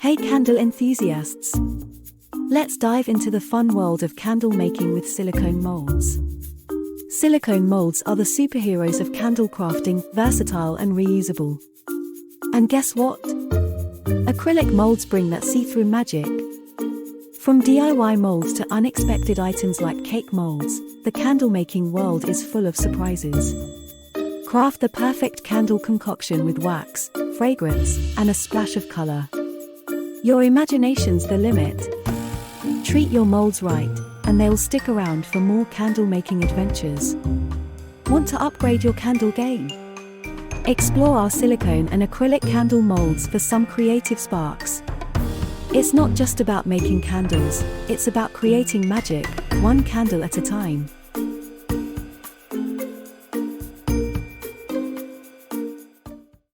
Hey candle enthusiasts! Let's dive into the fun world of candle making with silicone molds. Silicone molds are the superheroes of candle crafting, versatile and reusable. And guess what? Acrylic molds bring that see-through magic. From DIY molds to unexpected items like cake molds, the candle making world is full of surprises. Craft the perfect candle concoction with wax, fragrance, and a splash of color. Your imagination's the limit. Treat your molds right, and they'll stick around for more candle making adventures. Want to upgrade your candle game? Explore our silicone and acrylic candle molds for some creative sparks. It's not just about making candles, it's about creating magic, one candle at a time.